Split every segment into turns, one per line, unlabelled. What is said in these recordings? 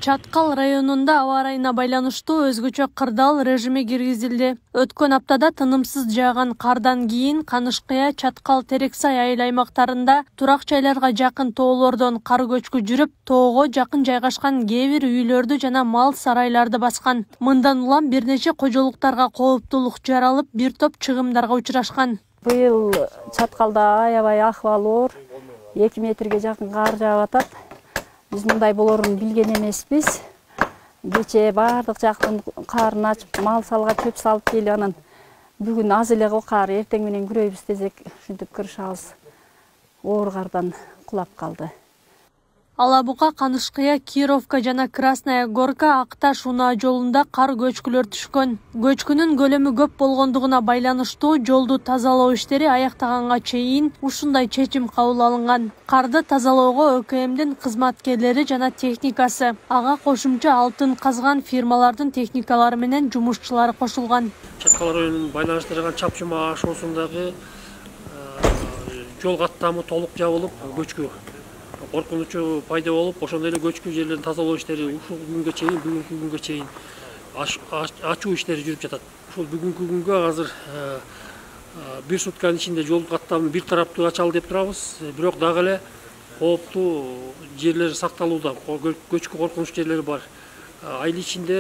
Чаткал районунда аба ырайына байланыштуу өзгөчө кырдаал режими киргизилди. Өткөн аптада тынымсыз жааган кардан кийин Канышкыя, Чаткал, Терексай айыл аймактарында турак жайларга жакын тоолордон кар көчкү жүрүп, тоого жакын жайгашкан кээ бир үйлөрдү жана мал сарайларды баскан. Мындан улам бир нече кожолуктарга кооптуулук жаралып, бир топ чыгымдарга учурашкан.
Быйыл Чаткалда аябай акыбал оор, 2 метрге жакын кар жаап атат. Биз мындай болорун билген эмеспиз. Кече бардык жактын карын ачып, мал салга чөп салып келип, анан бүгүн аз эле кар, эртең менен күрөйбүз десек, ушинтип кырышабыз. Оор кардан кулап калды.
Алабука, Канышкыя, Кировка жана Красная Горка Акташ унаа жолунда кар көчкүлөр түшкөн. Көчкүнүн көлөмү көп болгондугуна байланыштуу жолду тазалоо иштери аяктаганга чейин ушундай чечим кабыл алынган. Карды тазалоого ÖKMдин кызматкерлери жана техникасы, ага кошумча алтын казган фирмалардын техникалары менен жумушчулары кошулган.
Чаткал районун байланыштырган чапчыма ашуусундагы жол каттамы толук жабылып, көчкү коркунучу пайда болуп, ошондой эле көчкү жерлерин тазалоо иштери ушул бүгүнкү күнгө чейин ачуу иштери жүрүп жатат. Ушул бүгүнкү күнгө азыр бир сутканын ичинде жол каттамын бир тараптуу ачалы деп турабыз. Бирок дагы эле кооптуу жерлер сакталууда, көчкү коркунуч жерлери бар. Айыл ичинде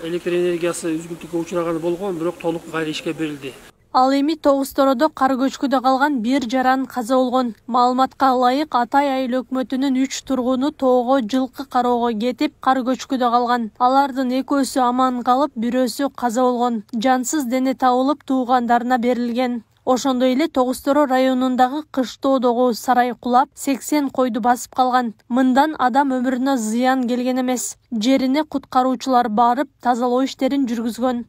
электр энергиясы үзгүлтүккө учураганы болгон, бирок толук кайра ишке берилди.
Ал эми Тогуз-Тородо кар көчкүдө калган бир жаран каза болгон. Маалыматка ылайык, Атай айыл өкмөтүнүн 3 тургуну тоого жылкы кароого кетип, кар көчкүдө калган. Алардын экөөсү аман калып, бирөөсү каза болгон. Жансыз дене табылып, туугандарына берилген. Ошондой эле Тогуз-Торо районундагы Кыштоодогу сарай кулап, 80 койду басып калган. Мындан адам өмүрүнө зыян келген эмес. Жерине куткаруучулар барып, тазалоо иштерин жүргүзгөн.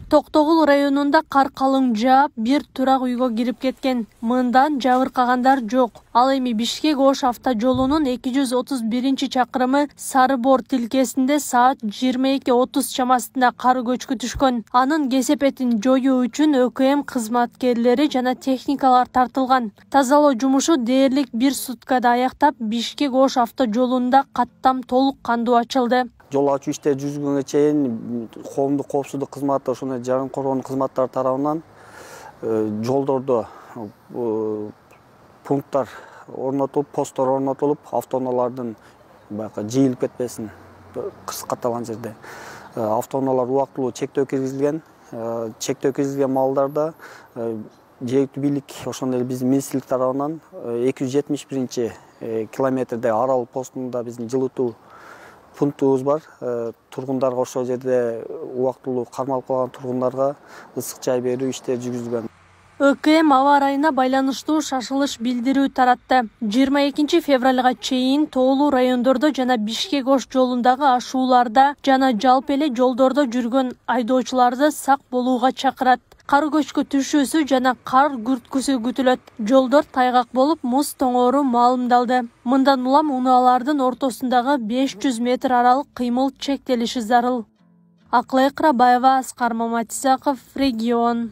Токтогул районунда кар калың жаап, бир турак үйгө кирип кеткен. Мындан жабыркагандар жок. Ал эми Бишкек-Ош автожолунун 231-чакырымы Сары-Бор тилкесинде саат 22:30 чамасында кар көчкү түшкөн. Анын кесепетин жоюу үчүн ÖKM кызматкерлери жана техникалар тартылган. Тазалоо жумушу дээрлик бир суткада аяктап, Бишкек-Ош автожолунда каттам толук кандуу ачылды.
Жол ачуу иштери жүргүзгөнгө чейин коомдук коопсуздук кызматы, ошондой жаран коргонуу кызматтары тарабынан жолдордо пункттар орнотулуп, посттор орнотулуп, автоунаалардын жыйылып кетпесин катталган жерде автоунаалар убактылуу чектөө киргизилген. Чектөө киргизилген маалдарда жергиликтүү бийлик, ошондой эле биздин министрлик тарабынан 271-километрде Арал постунда биздин жылытуу пунктубуз бар. Тургундарга ошол жерде убактылуу кармалып калган тургундарга ысык чай берүү иштери жүргүзүлгөн.
ÖKM аба ырайына байланыштуу шашылыш билдирүү таратты. 22 февралга чейин тоолуу райондордо жана Бишкек-Ош жолундагы ашууларда жана жалпы эле жолдордо жүргөн айдоочуларды сак болууга чакырат. Кар көчкү түшүүсү жана кар күрткүсү күтүлөт. Жолдор тайгак болуп, муз тоңору маалымдалды. Мындан улам унаалардын ортосундагы 500 метр аралык кыймыл чектелиши зарыл. Аклай Кырабаева, Аскар Маматисаков, Регион.